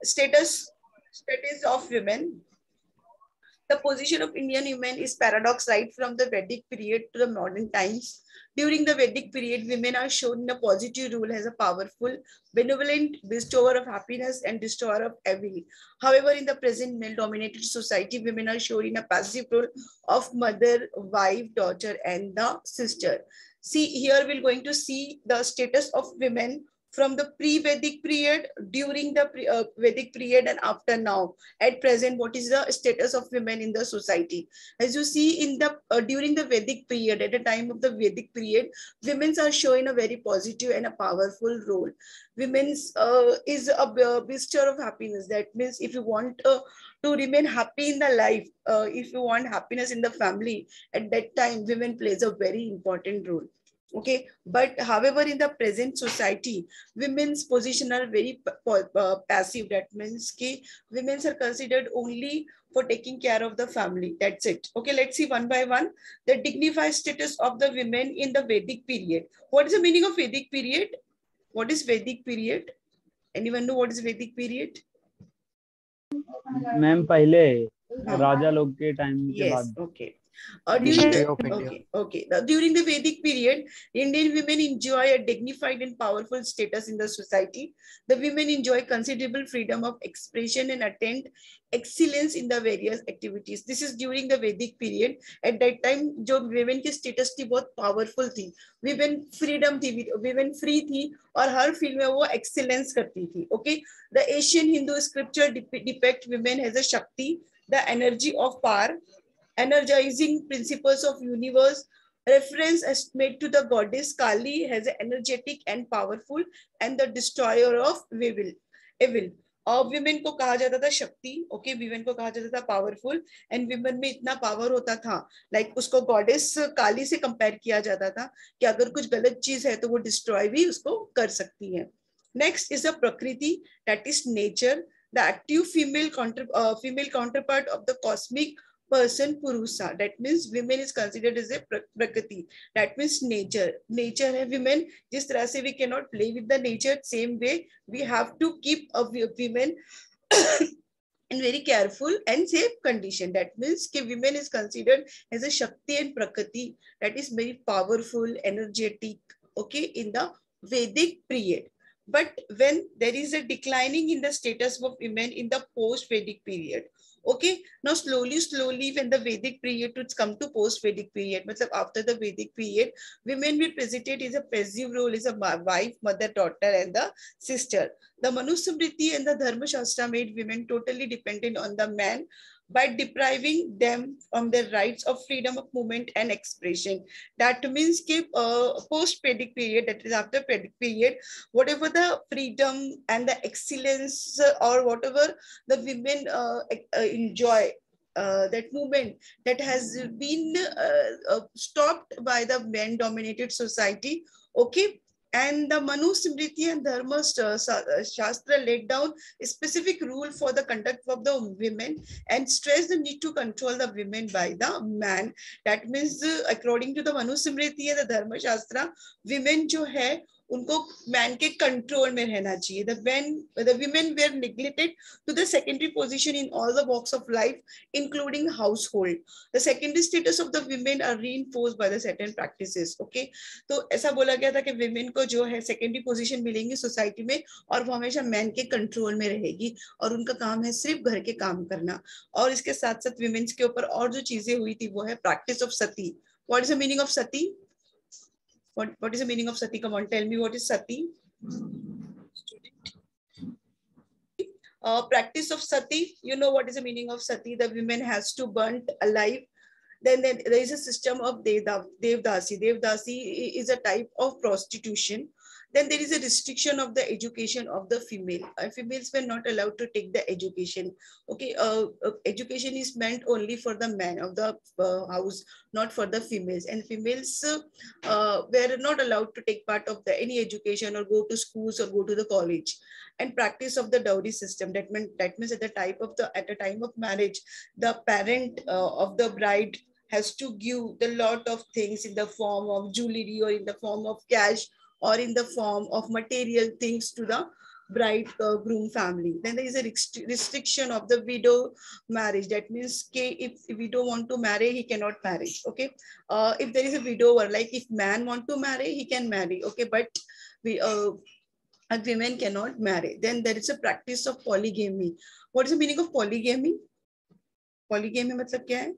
status of women. The position of Indian women is paradox right from the Vedic period to the modern times. During the Vedic period, women are shown in a positive role as a powerful, benevolent bestower of happiness and destroyer of evil. However, in the present male-dominated society, women are shown in a passive role of mother, wife, daughter, and the sister. See, here we're going to see the status of women from the pre-Vedic period, during the Vedic period, and after now. At present, what is the status of women in the society? As you see in the during the Vedic period, at the time of the Vedic period, women are showing a very positive and a powerful role. Women's is a bestower of happiness. That means if you want to remain happy in the life, if you want happiness in the family, at that time, women plays a very important role. Okay, but however, in the present society, women's position are very passive. That means ki women are considered only for taking care of the family. That's it. Okay, let's see one by one the dignified status of the women in the Vedic period. What is the meaning of Vedic period? What is Vedic period? Anyone know what is Vedic period? Ma'am पहले राजा लोग के time के बाद. Okay. During the Vedic period, Indian women enjoy a dignified and powerful status in the society. The women enjoy considerable freedom of expression and attain excellence in the various activities. This is during the Vedic period. At that time, जो women की status थी बहुत powerful थी. Women freedom थी, women free थी और हर field में वो excellence करती थी. Okay, the Asian Hindu scripture depict women as a Shakti, the energy of power, energizing principles of universe. Reference is made to the goddess Kali as energetic and powerful and the destroyer of evil. और women को कहा जाता था शक्ति. Okay, women को कहा जाता था पावरफुल एंड विमेन में इतना पावर होता था लाइक उसको गॉडेस काली से कंपेयर किया जाता था कि अगर कुछ गलत चीज है तो वो डिस्ट्रॉय भी उसको कर सकती है. नेक्स्ट इज अ प्रकृति, that is nature, the active female counterpart of the cosmic person Purusha. That means women is considered as a prakriti. That means nature है women. जिस तरह से we cannot play with the nature, same way we have to keep a women in very careful and safe condition. That means कि women is considered as a Shakti and Prakriti, that is very powerful, energetic. Okay, in the Vedic period. But when there is a declining in the status of women in the post-Vedic period. Okay, now slowly when the Vedic period to come to post-Vedic period, मतलब after the Vedic period, women will presented as a passive role, as a wife, mother, daughter, and the sister. The Manusmriti and the Dharma Shastra made women totally dependent on the man by depriving them from their rights of freedom of movement and expression. That means कि post-Vedic period, that is after Vedic period, whatever the freedom and the excellence or whatever the women enjoy, that movement that has been stopped by the men-dominated society. Okay, and the Manu Smriti and Dharma Shastra laid down a specific rule for the conduct of the women and stressed the need to control the women by the man. That means according to the Manu Smriti and the Dharma Shastra, women जो है उनको man के control में रहना चाहिए. The women were neglected to the secondary position in all the walks of life, including household. The secondary status of the women are reinforced by the certain practices. Okay, तो ऐसा बोला गया था कि women को जो है secondary position मिलेंगी सोसाइटी में और वो हमेशा मैन के कंट्रोल में रहेगी और उनका काम है सिर्फ घर के काम करना. और इसके साथ साथ women के ऊपर और जो चीजें हुई थी वो है practice of sati. What is the meaning of sati? What is the meaning of sati? Come on, tell me what is sati. Practice of sati, you know what is the meaning of sati? The women has to burn alive. Then there is a system of devdasi. Devdasi is a type of prostitution. Then there is a restriction of the education of the female. Females were not allowed to take the education. Okay, education is meant only for the man of the house, not for the females. And females were not allowed to take part of the any education or go to schools or go to the college. And practice of the dowry system. That means at the time of marriage, the parent of the bride has to give the lot of things in the form of jewelry or in the form of cash or in the form of material things to the bride groom family. Then there is a restriction of the widow marriage. That means if widow want to marry, he cannot marry. Okay, if there is a widower, like if man want to marry, he can marry. Okay, but we women cannot marry. Then there is a practice of polygamy. What is the meaning of polygamy? Polygamy मतलब क्या है?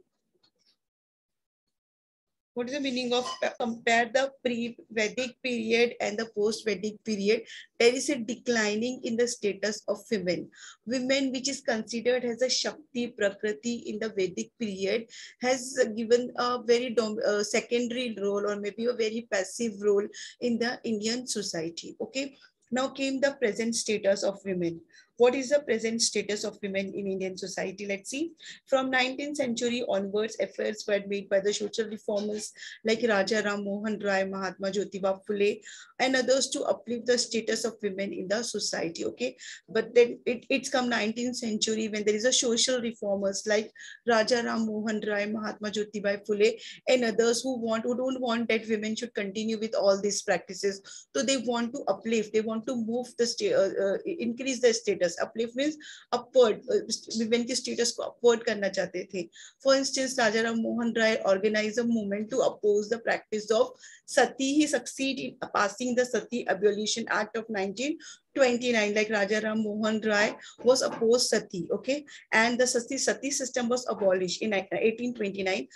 What is the meaning of compare the pre-Vedic period and the post-Vedic period? There is a declining in the status of women. Women, which is considered as a Shakti Prakriti in the Vedic period, has given a very secondary role or maybe a very passive role in the Indian society. Okay. Now came the present status of women. What is the present status of women in Indian society? Let's see. From 19th century onwards, efforts were made by the social reformers like Raja Ram Mohan Rai, Mahatma Jyotiba Phule, and others to uplift the status of women in the society. Okay, but then it's come 19th century when there is a social reformers like Raja Ram Mohan Rai, Mahatma Jyotiba Phule, and others who don't want that women should continue with all these practices. So they want to uplift, they want to move the increase the status. Uplift means upward. Women की status को upward करना चाहते थे. For instance, Raja Ram Mohan Rai organized a movement to oppose the practice of sati. He succeeded in passing the Sati Abolition Act of 1929. Like Raja Ram Mohan Rai was opposed sati, okay, and the sati system was abolished in 1829.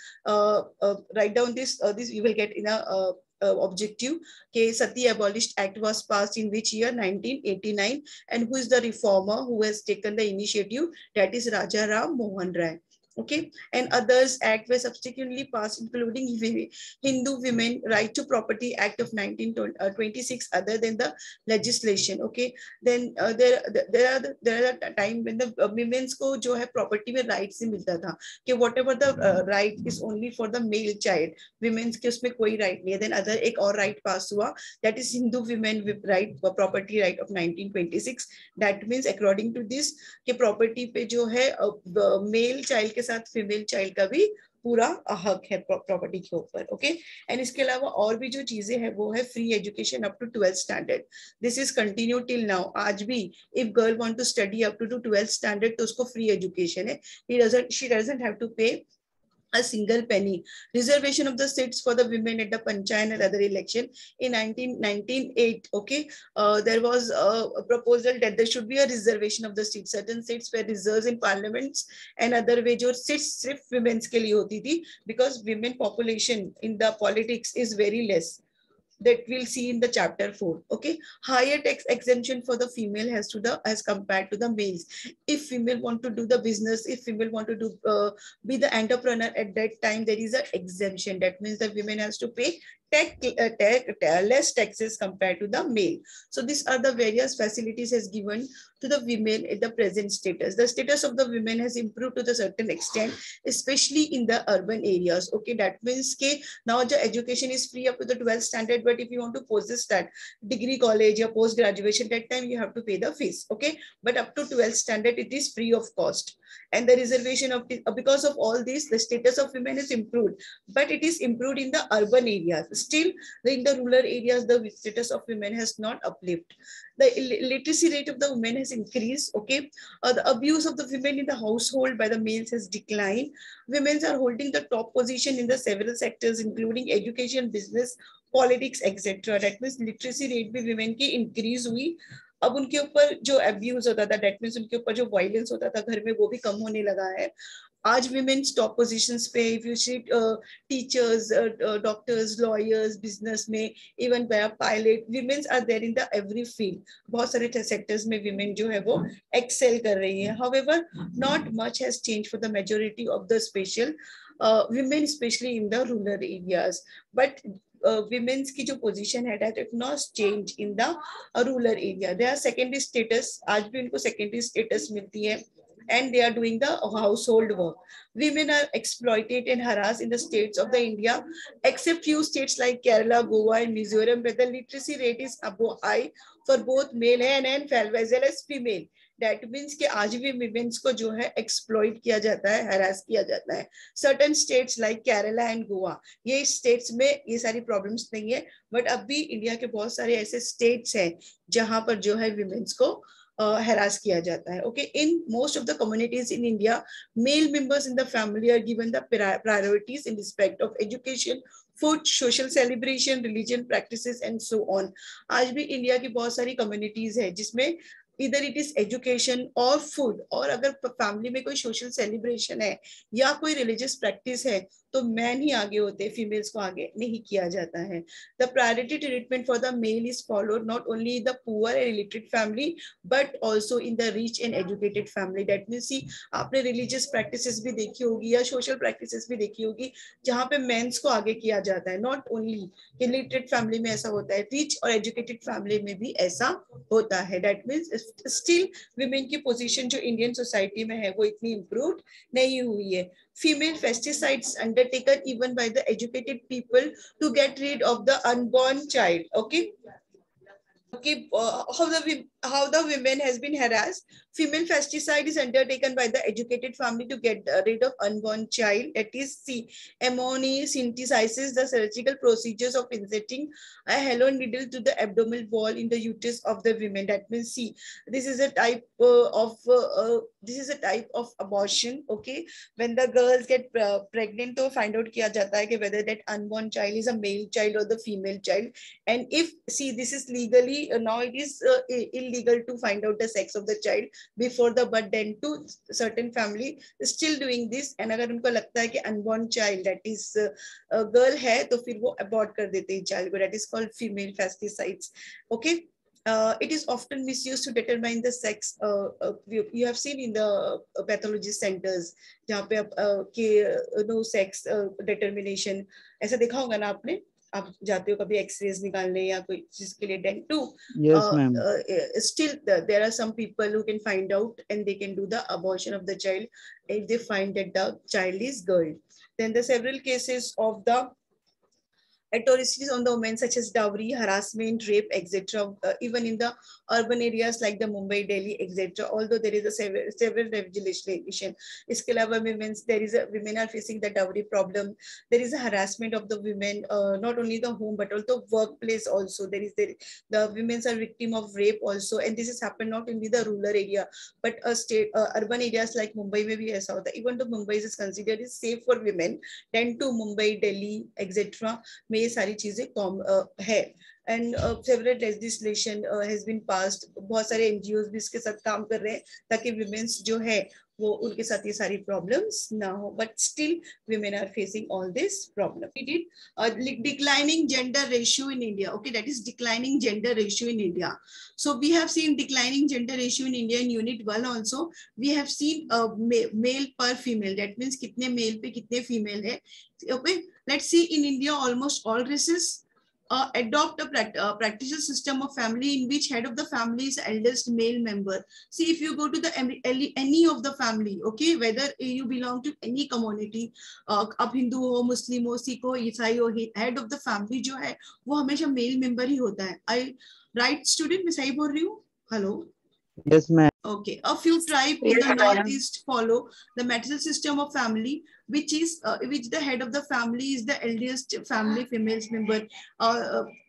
Write down this. This you will get in a objective. Okay, Sati Abolished Act was passed in which year? 1989. And who is the reformer who has taken the initiative? That is Raja Ram Mohan Rai. Okay, and others act were subsequently passed, including Hindu Women Right to Property Act of 1926, other than the legislation. Okay, then there are a time when the women's को जो है property में rights ही मिलता था कि whatever the right is only for the male child, women's के उसमें कोई right नहीं है. Then other एक और right pass हुआ, that is Hindu Women Right Property Right of 1926. That means according to this कि property पे जो है male child के साथ फीमेल चाइल्ड का भी पूरा हक है प्रॉपर्टी के ऊपर. ओके, एंड इसके अलावा और भी जो चीजें हैं वो है free education up to 12th standard. This is continue till now. आज भी if girl want to study up to 12th standard तो उसको फ्री एजुकेशन है. She doesn't have to pay a single penny. Reservation of the seats for the women at the Panchayat and other election in 1998. Okay, there was a proposal that there should be a reservation of the seats. Certain seats were reserved in parliaments and other way जो seats सिर्फ women's के लिए होती थी because women population in the politics is very less. That we'll see in the chapter 4. Okay, higher tax exemption for the female as compared to the males. If female want to do the business, if female want to do be the entrepreneur at that time, there is an exemption. That means the women has to pay less taxes compared to the male. So these are the various facilities has given to the women at the present status. The status of the women has improved to a certain extent, especially in the urban areas. Okay, that means ke now the education is free up to the 12th standard, but if you want to possess that degree college or post graduation, that time you have to pay the fees. Okay, but up to 12th standard it is free of cost. And the reservation of because of all this, the status of women is improved, but it is improved in the urban areas. Still, in the rural areas, the status of women has not uplifted. The literacy rate of the women has increased. Okay, the abuse of the women in the household by the males has declined. Women are holding the top position in the several sectors, including education, business, politics, etc. That means literacy rate भी women की increase हुई. अब उनके ऊपर जो abuse होता था, that means उनके ऊपर जो वायलेंस होता था घर में, वो भी कम होने लगा है. आज women's top positions पे, if you see teachers, doctors, lawyers, business में, even pilot, women are there in the every field. बहुत सारे sectors में women जो है वो excel कर रही है. However, not much has changed for the majority of the special women, especially in the rural areas. But women's की जो position है, that it not change in the rural area. They are secondary status. आज भी उनको secondary status मिलती है. And they are doing the household work. Women are exploited and harassed in the states of the India, except few states like Kerala, Goa, and Mizoram, where the literacy rate is above high for both male and as well as female. That means कि आज भी women's को जो है exploit किया जाता है, harass किया जाता है. Certain states like Kerala and Goa, ये states में ये सारी problems नहीं है, but अब भी इंडिया के बहुत सारे ऐसे states हैं जहां पर जो है women's को harass किया जाता है. Okay, in most of the communities in India, male members in the family are given the priorities in respect of education, food, social celebration, religion practices and so on. आज भी India की बहुत सारी communities है जिसमें इधर it is education और food, और अगर फैमिली में कोई सोशल सेलिब्रेशन है या कोई रिलीजियस प्रैक्टिस है तो मैन ही आगे होते हैं, फीमेल्स को आगे नहीं किया जाता है. The priority treatment for the male is followed not only the poor and illiterate family but also in the rich and educated family. That means आपने रिलीजियस प्रैक्टिसेस भी देखी होगी या सोशल प्रैक्टिसेस भी देखी होगी जहाँ पे मेंस को आगे किया जाता है. नॉट ओनली इलिटरेट फैमिली में ऐसा होता है, रिच और एजुकेटेड फैमिली में भी ऐसा होता है. दैट मीन्स स्टिल विमेन की पोजीशन जो इंडियन सोसाइटी में है वो इतनी इम्प्रूव नहीं हुई है. Female pesticides undertaken even by the educated people to get rid of the unborn child. Okay. Okay, how the women has been harassed. Female pesticide is undertaken by the educated family to get rid of unborn child. That is, Amoni synthesizes the surgical procedures of inserting a hollow needle to the abdominal wall in the uterus of the women. That means, see, this is a type of abortion. Okay, when the girls get pregnant, to find out kiya jata hai ki whether that unborn child is a male child or the female child. And if, see, this is legally now it is illegal to find out the sex of the child before the birth, then to certain family still doing this. And अगर उनको लगता है कि unborn child that is girl है तो फिर वो abort कर देते हैं child को. That is called female pesticides. Okay. It is often misused to determine the sex. You have seen in the pathology centers जहाँ पे कि no sex determination ऐसा देखा होगा ना आपने. आप जाते हो कभी एक्सरेज निकालने या कोई चीज के लिए डेंट टू. Yes, ma'am. Still there are some people who can find out and they can do the abortion of the child if they find that the child is girl. Then the several cases of the atrocities on the women such as dowry, harassment, rape, etc. Even in the urban areas like the Mumbai, Delhi, etc. Although there is a several legislation, इसके अलावा women are facing the dowry problem. There is a harassment of the women, not only the home but also workplace also. The women are victim of rape also, and this has happened not only the rural area but urban areas like Mumbai में भी ऐसा होता है. Even though Mumbai is considered is safe for women, then to Mumbai, Delhi, etc. ये सारी चीजें है. And several legislation has been passed. बहुत सारे एनजीओज भी इसके साथ काम कर रहे हैं ताकि विमेन्स जो है वो उनके साथ ये सारी प्रॉब्लम्स ना हो. But still women are facing all this problem. Declining gender ratio in India. Okay, that is declining gender ratio in India. So we have seen declining gender ratio in India in unit 1 also. We have seen male per female. That means कितने male पे कितने female है. Okay, let's see in India almost all races adopt a practical system of family in which head of the family is eldest male member. See, if you go to the any of the family, okay, whether you belong to any community, अब हिंदू हो, मुस्लिम हो, सिख हो, ईसाई हो, head of the family जो है वो हमेशा male member ही होता है. I right student, मैं सही बोल रही हूँ? Hello. Yes, ma'am. Okay, a few tribes in the northeast follow the material system of family, which the head of the family is the eldest family female member.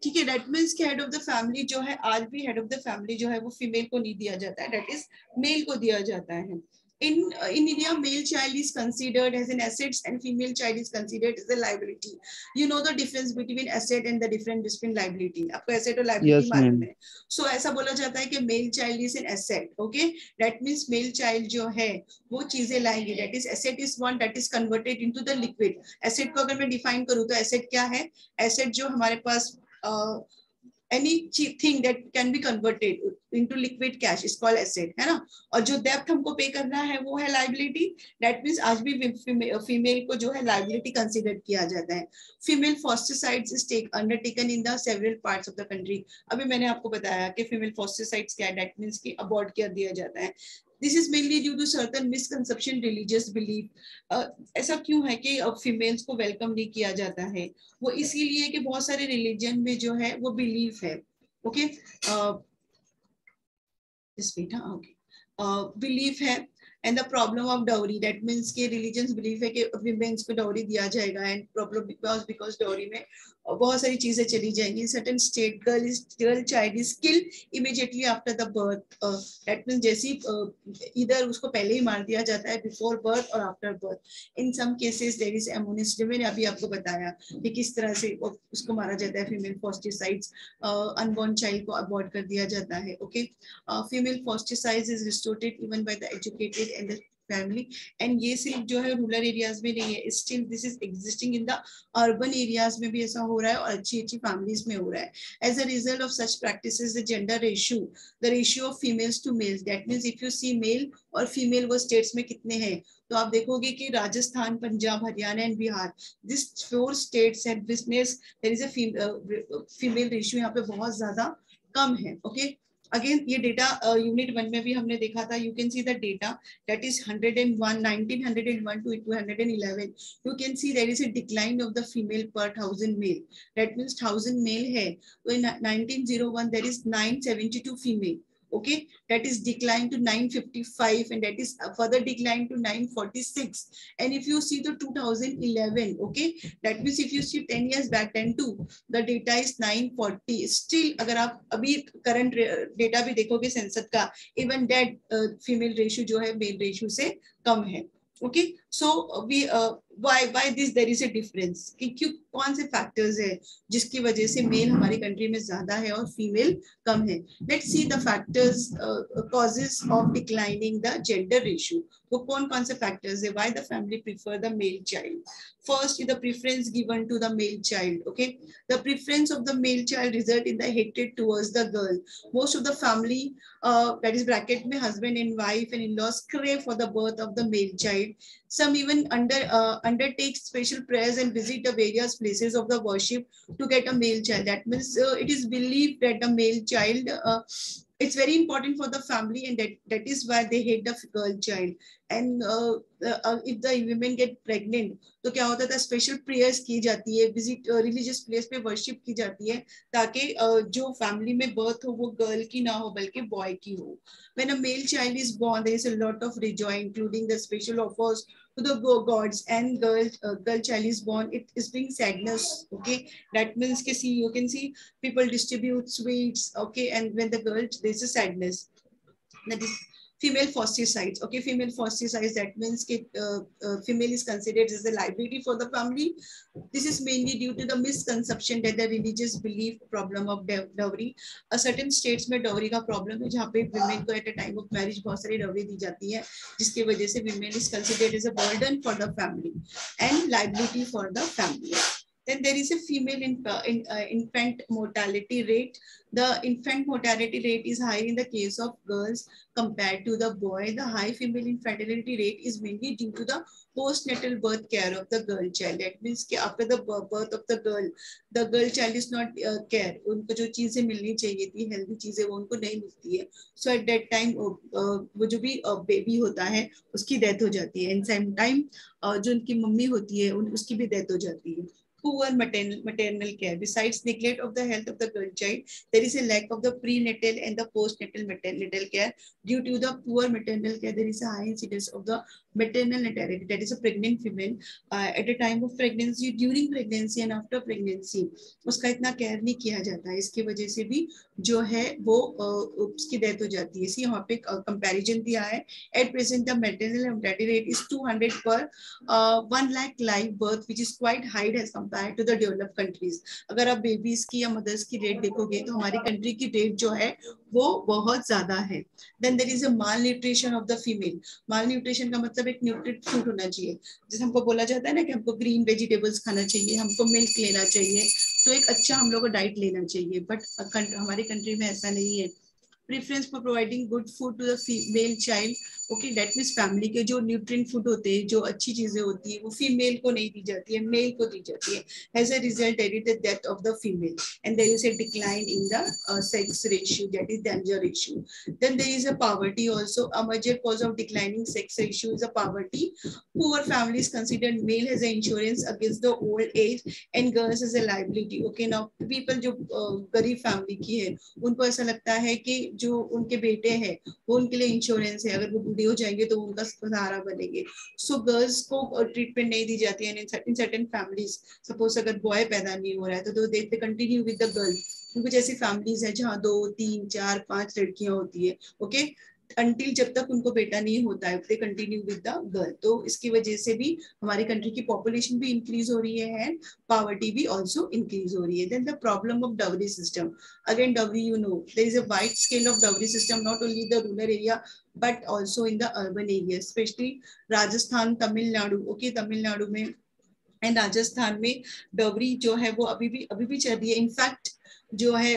ठीक है, that means कि head of the family जो है आज भी head of the family जो है वो female को नहीं दिया जाता है, that is male को दिया जाता है. In India, male child is considered as an asset and female child is considered as a liability. You know the difference between asset and the difference between liability. आपको asset और liability मालूम है. So ऐसा बोला जाता है कि male child is an asset. Okay, that means male child जो है वो चीजें लाएंगे. That is asset is one that is converted into the liquid. Asset को अगर मैं define करूँ तो asset क्या है? Asset जो हमारे पास anything that can be converted into liquid cash is called asset, है ना. और जो debt हमको पे करना है वो है liability. That means आज भी female को जो है liability consider किया जाता है. Female fosticides is undertaken in the several parts of the country. अभी मैंने आपको बताया कि female fosticides क्या है. That means कि abort कर दिया जाता है. This is mainly due to certain misconception, religious belief. ऐसा क्यों है कि अब फीमेल्स को वेलकम नहीं किया जाता है? वो इसीलिए कि बहुत सारे रिलीजन में जो है वो बिलीफ है. ओके, बेटा, ओके. बिलीफ है. And the problem of dowry, that means के रिलीजन बिलीफ है कि विमेन्स को डाउरी दिया जाएगा. एंड प्रॉब्लम बिकॉज डाउरी में बहुत सारी चीजें चली जाएंगी. Certain state girl child is kill immediately after the birth. That means जैसे इधर उसको पहले ही मार दिया जाता है, बिफोर बर्थ और after birth. In some cases there is एमोनिस्ट. मैंने अभी आपको बताया कि किस तरह से उसको मारा जाता है. फीमेल फोस्टिसाइड्स, अनबॉर्न चाइल्ड को अबॉर्ट कर दिया जाता है. Okay, female foeticide is restricted even by the educated and the family. And ये सिर्फ जो है रूरल एरियाज में नहीं है, still this is existing in the urban areas में भी ऐसा हो रहा है और अच्छी अच्छी फैमिलीज में हो रहा है. As a result of such practices the gender ratio, the ratio of females to males, that means if you see male और फीमेल वो स्टेट्स में कितने हैं, तो आप देखोगे कि Rajasthan, Punjab, Haryana and Bihar, this 4 states have witness there is a female ratio यहाँ पे बहुत ज्यादा कम है. ओके, अगेन ये डेटा यूनिट 1 में भी हमने देखा था. You can C the data that is 101 1901 to 211. You can see there is a decline of the female per 1000 male. That means 1000 male है तो in 1901 there is 972 female. Okay, that is declined to 955 and that is further declined to 946. And if you see the 2011, okay, that means if you see 10 years back, 10 to the data is 940. Still अगर आप अभी current data भी देखोगे census का, even that female ratio जो है male ratio से कम है. Okay, so we why this there is a difference कि क्यों, कौन से फैक्टर्स है जिसकी वजह से मेल हमारी कंट्री में ज्यादा है और फीमेल कम है. Let's see the factors causes of declining the gender ratio. वो कौन कौन से फैक्टर्स है. Why the family prefer the male child. First, the preference given to the male child. Okay, the preference of the male child result in the hatred towards the girl. Most of the family that is bracket में husband and wife and in-laws crave for the birth of the male child. Some even undertake special prayers and visit the various places of the worship to get a male child. That means it is believed that the male child it's very important for the family and that is why they hate the girl child. And if the women get pregnant तो क्या होता था, special prayers की जाती है, visit religious place पे worship की जाती है ताकि जो फैमिली में बर्थ हो वो गर्ल की ना हो बल्कि बॉय की हो. When a male child is born, there is a lot of rejoice, including the special offers to the gods. And girl child is born, it is bring sadness. Okay, that means कि see, you can see people distribute sweets. Okay, and when the girl, there is a sadness. That is female fosticides. Okay, female fosticides, that means female is considered as a liability for the family. This is mainly due to the misconception that the religious belief problem of dowry. A certain states में dowry का problem है जहाँ पे women को at a time of marriage बहुत सारी dowry दी जाती है जिसकी वजह से women is considered as a burden for the family and liability for the family. Then there is a female infant mortality rate. The infant mortality rate is high in the case of girls compared to the boy. The high female infertility rate is mainly due to the postnatal birth care of the girl child. That means कि after the birth of the girl child is not care. उनको जो चीजें मिलनी चाहिए थी, healthy चीजें, वो उनको नहीं मिलती है. So at that time वो जो भी baby होता है उसकी death हो जाती है. And same time जो उनकी मम्मी होती है उसकी भी death हो जाती है. Poor maternal care. Besides neglect of the health of the girl child, there is a lack of the prenatal and the postnatal maternal care. Due to the poor maternal care, there is a high incidence of the maternal mortality. That is a pregnant female at the time of pregnancy, during pregnancy and after pregnancy. उसका इतना care नहीं किया जाता है, इसकी वजह से भी जो है वो उसकी डेथ हो जाती है. इसी यहाँ पे कंपैरिजन दिया है. At present, the maternal mortality rate is 200 per 1 lakh live birth, which is quite high as compared to the developed countries. अगर आप बेबीज की या मदर्स की रेट देखोगे तो हमारी कंट्री की रेट जो है वो बहुत ज्यादा है. Then there is a malnutrition of the female. Malnutrition का मतलब एक न्यूट्रिएंट फूड होना चाहिए. जैसे हमको बोला जाता है ना कि हमको ग्रीन वेजिटेबल्स खाना चाहिए, हमको मिल्क लेना चाहिए, तो एक अच्छा हम लोग को डाइट लेना चाहिए. बट हमारी कंट्री में ऐसा नहीं है. Preference for providing good food to the female child okay, that means family के जो न्यूट्रिएंट फूड होते हैं, जो अच्छी चीजें होती है, वो फीमेल को नहीं दी जाती है, मेल को दी जाती है. As a result, there is the death of the female, and there is a decline in the sex ratio, that is danger ratio. Then there is a poverty also. A major cause of declining sex ratio is a poverty. Poor families consider male as an insurance against the old age and girls as a liability. Okay, now people जो गरीब family की है, उनको ऐसा लगता है कि जो उनके बेटे हैं वो उनके लिए इंश्योरेंस है, अगर वो बूढ़े हो जाएंगे तो उनका सहारा बनेंगे. सो गर्ल्स को ट्रीटमेंट नहीं दी जाती है इन सर्टेन फैमिलीज. सपोज अगर बॉय पैदा नहीं हो रहा है तो they continue with the girl. कुछ ऐसी फैमिलीज है जहाँ 2, 3, 4, 5 लड़कियां होती है. ओके, अंटिल जब तक उनको बेटा नहीं होता है they continue with the girl. तो इसकी वजह से भी हमारी कंट्री की पॉपुलेशन भी इंक्रीज हो रही है एंड पॉवर्टी भी ऑल्सो इंक्रीज हो रही है. Then the problem of dowry system. Again dowry, you know, there is a wide scale of dowry system, not only the rural area but also in the urban areas, especially Rajasthan, Tamil Nadu. Okay, Tamil Nadu में and Rajasthan में dowry जो है वो अभी भी चल रही है. इनफैक्ट जो है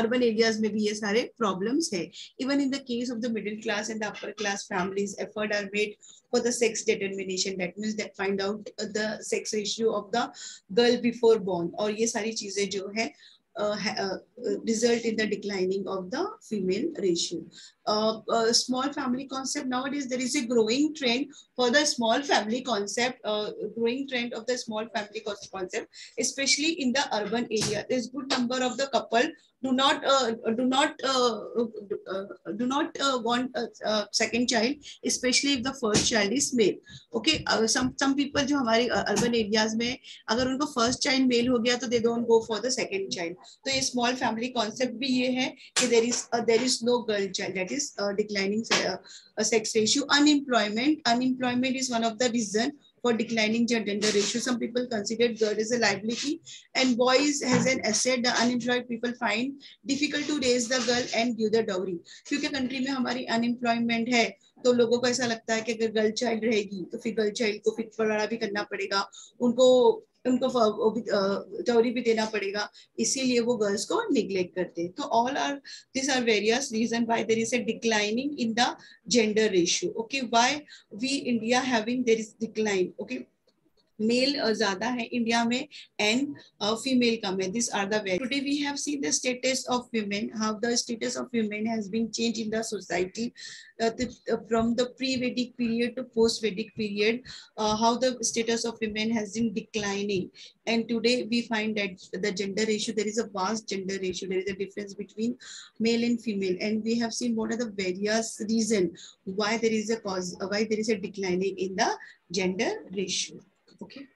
urban areas में भी ये सारे problems है. Even in the case of the middle class and the upper class families, effort are made for the sex determination. That means that find out the sex ratio of the girl before born. और ये सारी चीजें जो है result in the declining of the female ratio. Small family concept, nowadays there is a growing trend for the small family concept, growing trend of the small family concept, especially in the urban area. There's good number of the couple do not want a second child, especially if the first child is male. Okay, some people जो हमारे urban areas में अगर उनको first child male हो गया तो they don't go for the second child. तो ये small family concept भी ये है कि there is no girl child, that is declining sex ratio. Unemployment is one of the reason for declining gender ratio. Some people consider girl as a liability and boys as an asset. The unemployed people find difficult to raise the girl and give the dowry. क्योंकि country में हमारी unemployment है तो लोगों को ऐसा लगता है कि अगर गर्ल चाइल्ड रहेगी तो फिर गर्ल चाइल्ड को फिर बड़ा भी करना पड़ेगा, उनको डाउरी भी देना पड़ेगा, इसीलिए वो गर्ल्स को निग्लेक्ट करते हैं. तो these are various reasons why there is a declining in the gender ratio. Okay, why we India having there is decline. Okay, male ज्यादा है इंडिया में एंड फीमेल कम है. This are the very. Today we have seen the status of women, how the status of women has been changed in the society from the pre-Vedic period to post-Vedic period, how the status of women has been declining, and today we find that the gender ratio, there is a vast gender ratio, there is a difference between male and female, and we have seen what are the various reasons why there is a cause, why there is a declining in the gender ratio. Okay.